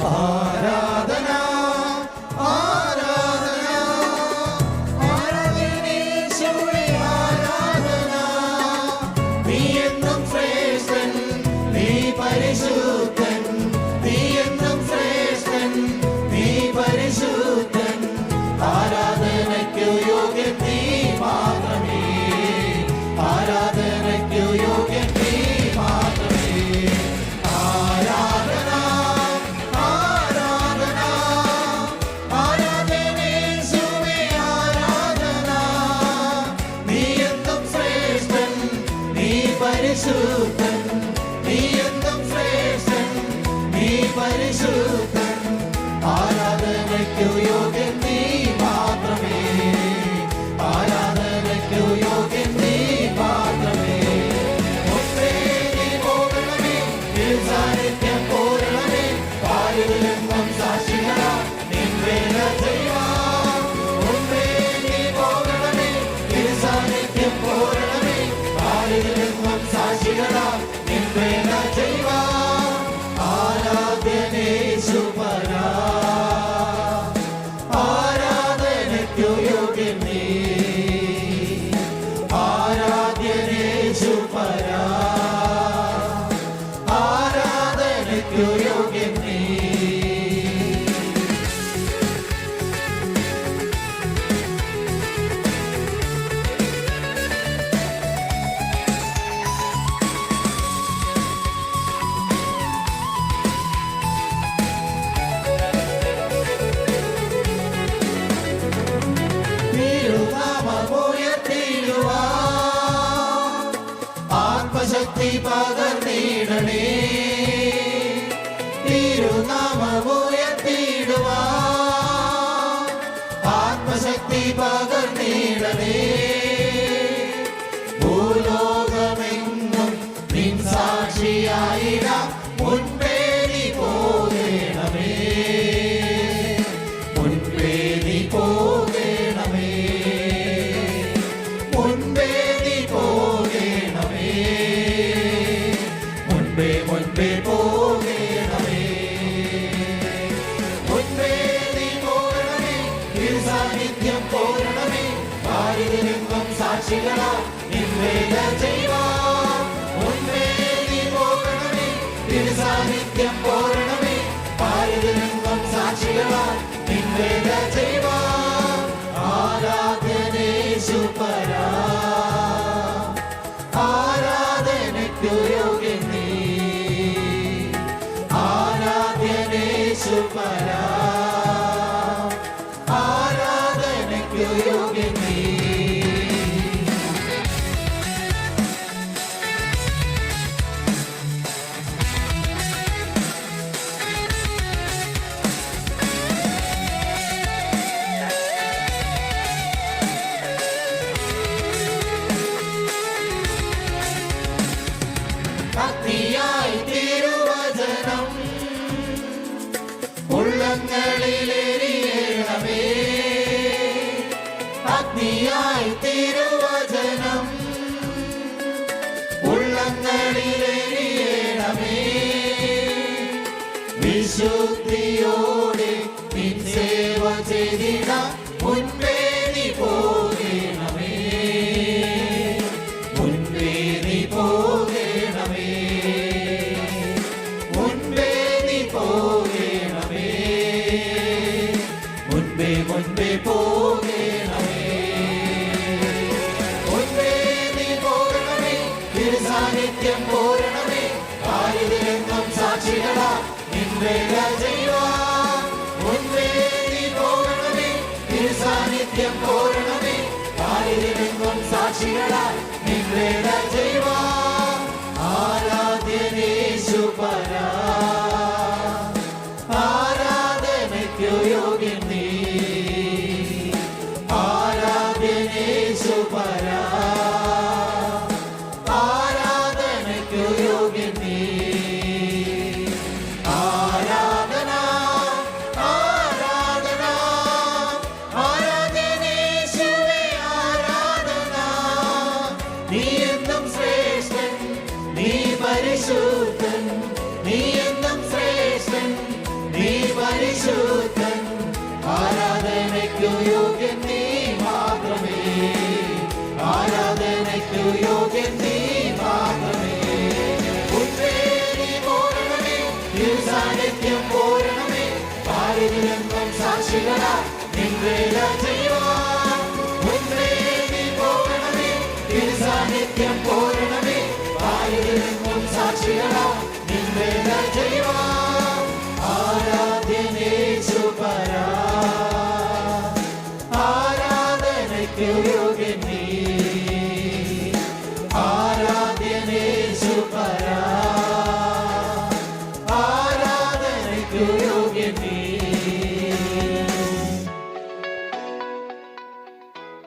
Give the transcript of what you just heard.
ആരാധന ആരാധന ആരാധന യേശുവേ ആരാധന നീ എന്നും ശ്രേഷ്ഠൻ നീ പരിശുദ്ധൻ നീ എന്നും ശ്രേഷ്ഠൻ നീ പരിശുദ്ധൻ ആരാധനയ്ക്കു യോഗ്യൻ നീ മാത്രമേ ആരാധനയ്ക്കു യോഗ്യൻ നീ മാത്രമേ ആരാധന ആരാധന ആരാധന യേശുവേ ആരാധന നീ എന്നും ശ്രേഷ്ഠൻ നീ പരിശുദ്ധൻ നീ എന്നും ശ്രേഷ്ഠൻ നീ പരിശുദ്ധൻ ആരാധനയ്ക്കു യോഗ്യൻ നീ മാത്രമേ ആരാധനയ്ക്കു യോഗ്യൻ നീ മാത്രമേ ഒന്നേ നീ പോകണമേ സാന്നിധ്യം പോരണമേ പാലിലെങ്ങും സാക്ഷികളാ നിൻ വേല ചെയ്യാം ഒന്നേ നീ പോകണമേ സാന്നിധ്യം പോരണമേ പാലിലെങ്ങും സാക്ഷികളാ നിൻ വേല ചെയ്യാം ആരാധനേശുപരാ ആരാധനയ്ക്കു യോഗ്യൻ നീ ആരാധ്യനേശുപരാ ആരാധനയ്ക്കു യോഗ്യൻ നീ ആത്മശക്തി പകർന്നിടണേ തിരുനാമമുയർത്തിടുവാൻ ആത്മശക്തി പകർന്നിടണേ ഭൂലോകമെങ്ങും നിൻ സാക്ഷിയായിടാം മുൻപേ നീ പോകണമേ മുൻപേ നീ പോകണമേ മുൻപേ നീ പോകണമേ മുൻപേ മുൻപേ പോകണമേ മുൻപേ നീ പോകണമേ തിരുസാന്നിധ്യം പോരണമേ പാരിതിനെങ്ങും സാക്ഷികളാ നിൻ വേല ചെയ്യുവാൻ മുൻപേ നീ പോകണമേ തിരുസാന്നിധ്യം പോരണമേ പാരിതിനെങ്ങും സാക്ഷികളാ നിൻ വേല ചെയ്യുവാൻ ആരാധനേശുപരാ ആരാധനയ്ക്കു യോഗ്യൻ നീ ആരാധ്യനേശുപരാ ആരാധനയ്ക്കു യോഗ്യൻ നീ ഭക്തിയായി തിരുവചനം ഉള്ളങ്ങളിലെരിയണമേ ഭക്തിയായി തിരുവചനം ഉള്ളങ്ങളിലെരിയണമേ വിശുദ്ധിയോടെ നിൻ സേവ ചെയ്തിടാം മുൻപേ നീ പോകണമേ മുൻപേ നീ പോകണമേ മുൻപേ നീ പോകണമേ മുൻപേ മുൻപേ പോകണമേ മുൻപേ നീ പോകണമേ തിരുസാന്നിധ്യം പോരണമേ പാരിതിലെങ്ങും സാക്ഷികളാ നിൻ വേല ചെയ്യുവാൻ മുൻപേ നീ പോകണമേ തിരുസാന്നിധ്യം പോരണമേ പാരിതിലെങ്ങും സാക്ഷികളാ നിൻ വേല ചെയ്യുവാൻ ആരാധ്യനേശുപരാ ആരാധനയ്ക്കു യോഗ്യൻ നീ ആരാധ്യനേശുപരാ ആരാധനയ്ക്കു യോഗ്യൻ നീ ആരാധന ആരാധന ആരാധനേശുവേ ആരാധന നീ എന്നും വായുവിലെങ്ങും സാക്ഷികളാ നിൻവേല ചെയ്യുവാൻ മുൻപേ നീ പോകണമേ തിരുസാന്നിധ്യം പോരണമേ വായുവിലെങ്ങും സാക്ഷികളാ